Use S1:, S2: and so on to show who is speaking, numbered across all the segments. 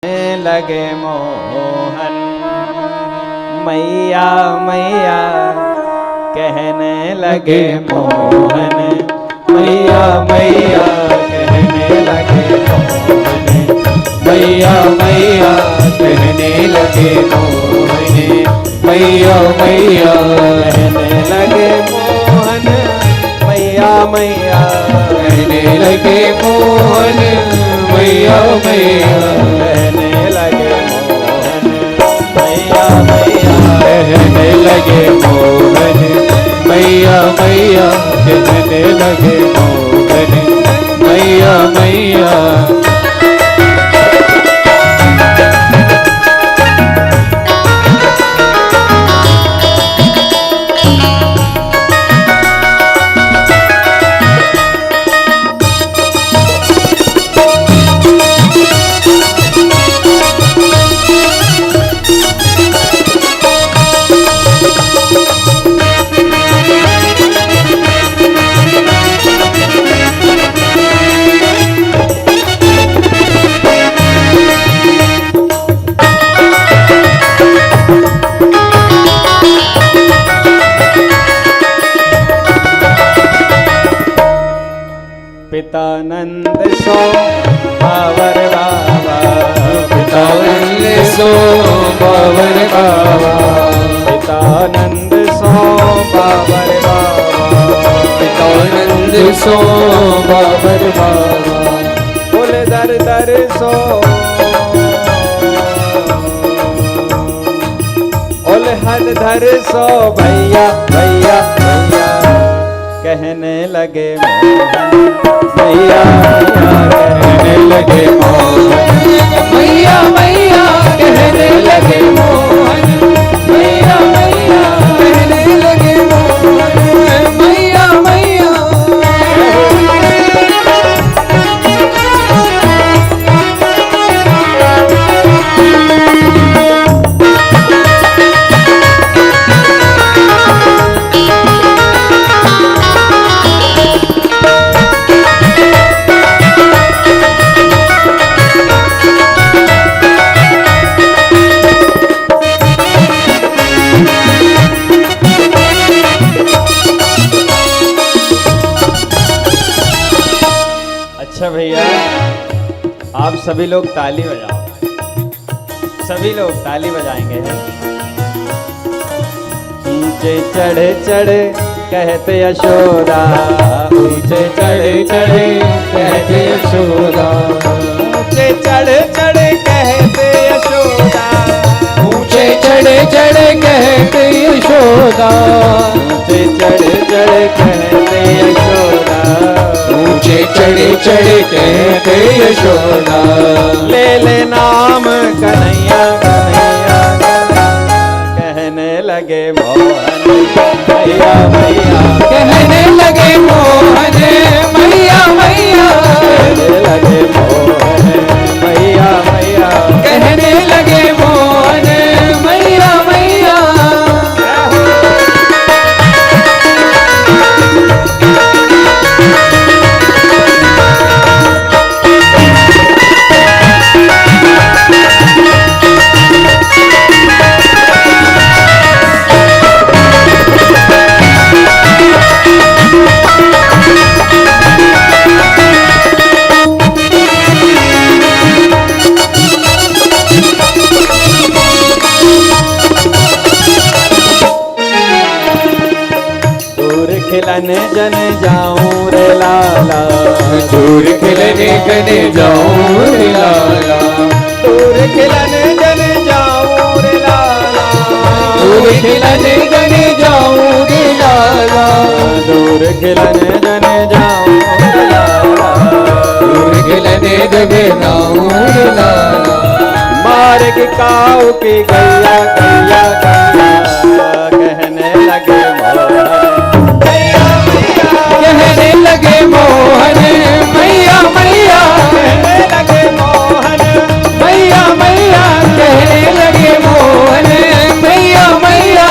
S1: लगे मोहन, मैया मैया कहने लगे मोहन, मैया मैया कहने लगे मोहन, मैया मैया कहने लगे मोहन, मैया मैया कहने लगे मोहन, मैया मैया कहने लगे मोहन, मैया मैया कहने लगे मोहन, मैया मैया कहने लगे मोहन, मैया मैया कहने लगे मोहन, मैया मैया। पितानंद सो बाबर बाबा, पितानंद सो बाबर बाबा, पितानंद सो बाबर बाबा, पितानंद सो बाबर बाबा, बोल दर दर सो बोल हल धर सो भैया भैया भैया कहने लगे मोहन, मैया कहने लगे मोहन, मैया मैया कहने लगे मोहन, मैया मैया कहने लगे मोहन, मैया मैया। अच्छा भैया, आप सभी लोग ताली बजाओ, सभी लोग ताली बजाएंगे। ऊंचे चढ़े चढ़े कहते यशोदा, ऊंचे चढ़े चढ़े कहते यशोदा, ऊंचे चढ़े चढ़े कहते यशोदा, ऊंचे चढ़े चढ़े कहते यशोदा, ऊंचे चढ़े चढ़े कहते यशोदा, ऊंचे चढ़े चढ़े कहते यशोदा, ले ले नाम कन्हैया कन्हैया कहने लगे मोहन, मैया मैया कहने लगे मोहन, मैया मैया कहने लगे मोहन, मैया मैया कहने लगे मोहन, मैया मैया। खिलने जन जाऊं रे लाला, दूर खिलने जन जाऊं रे लाला, दूर खिलने जन जाऊं रे लाला, दूर खिलने जन जाऊं रे लाला, दूर खिलने जन जाऊं रे लाला, दूर खिलने जन जाऊं रे लाला, मार के काऊ की गैया गैया गैया कहने लगे मोहन, कहने लगे मोहन, मैया मैया कहने लगे मोहन, मैया मैया कहने लगे मोहन, मैया मैया।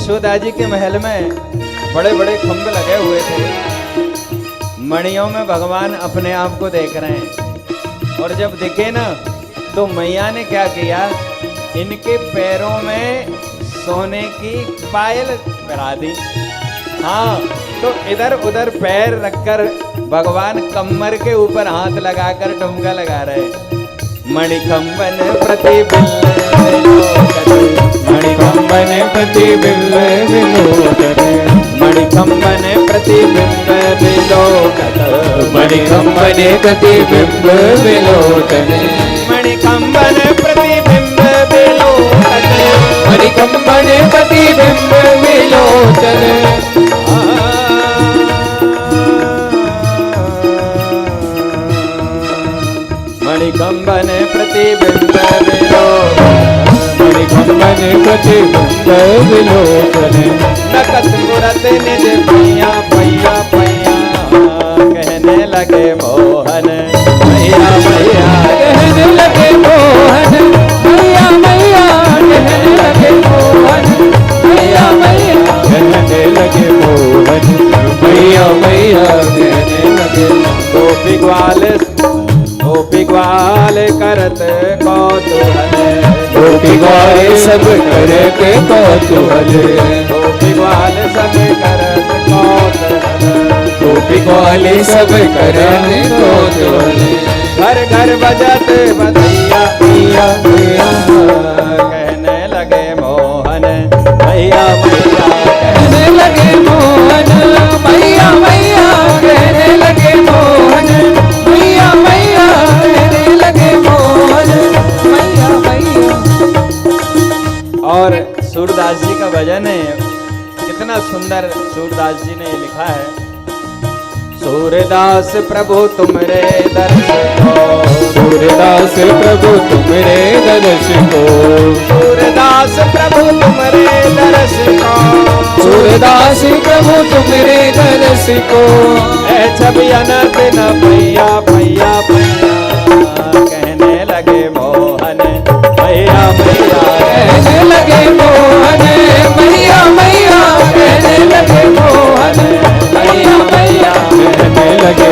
S1: यशोदा जी के महल में बड़े बड़े खंभ लगे हुए थे। मणियों में भगवान अपने आप को देख रहे हैं। और जब दिखे ना तो मैया ने क्या किया, इनके पैरों में सोने की पायल पहना दी। हाँ, तो इधर उधर पैर रखकर भगवान कमर के ऊपर हाथ लगाकर ठुमका लगा रहे। मणिकंबन प्रतिबिंब
S2: मणिकंबन प्रतिबिंब विलोकन
S1: मणिकंबन प्रतिबिंब विलोकन
S2: मणिकंबन प्रतिबिंब विलोकन
S1: मणिकंबन प्रतिबिंब विलोकन
S2: मणिकंबन प्रतिबिंब विलोकन
S1: मणिकंबन प्रतिबिंब विलोकन
S2: मणिकंबन प्रतिबिंब विलोकन
S1: नकत मुरत निज पैया पैया पैया कहने लगे मोहन मैया मैया
S2: कहने लगे मोहन मैया मैया कहने लगे मोहन मैया मैया कहने लगे मोहन मैया मैया कहने लगे।
S1: गोपी ग्वाल करत कौतूहल
S2: गोपी ग्वाल सब करते कौतूहल
S1: गोपी ग्वाल सब करत कौतूहल
S2: गोपी ग्वाल सब करते कौतूहल
S1: घर घर बजत बधैया
S2: मैया मैया
S1: कहने लगे मोहन मैया मैया
S2: कहने लगे मोहन मैया मैया कहने लगे मोहन मैया मैया कहने लगे मोहन मैया मैया।
S1: और सूरदास जी का भजन है, कितना सुंदर सूरदास जी ने ये लिखा है। सूरदास प्रभु तुमरे दर्श को
S2: सूरदास प्रभु तुमरे दर्श को
S1: सूरदास प्रभु तुमरे दर्श को
S2: सूरदास प्रभु तुमरे दर्श को
S1: ए छवि अनंत न भैया भैया भैया कहने लगे मोहन भैया भैया
S2: कहने लगे मोहन मैया मैया कहने लगे मोहन मैया मैया कहने लगे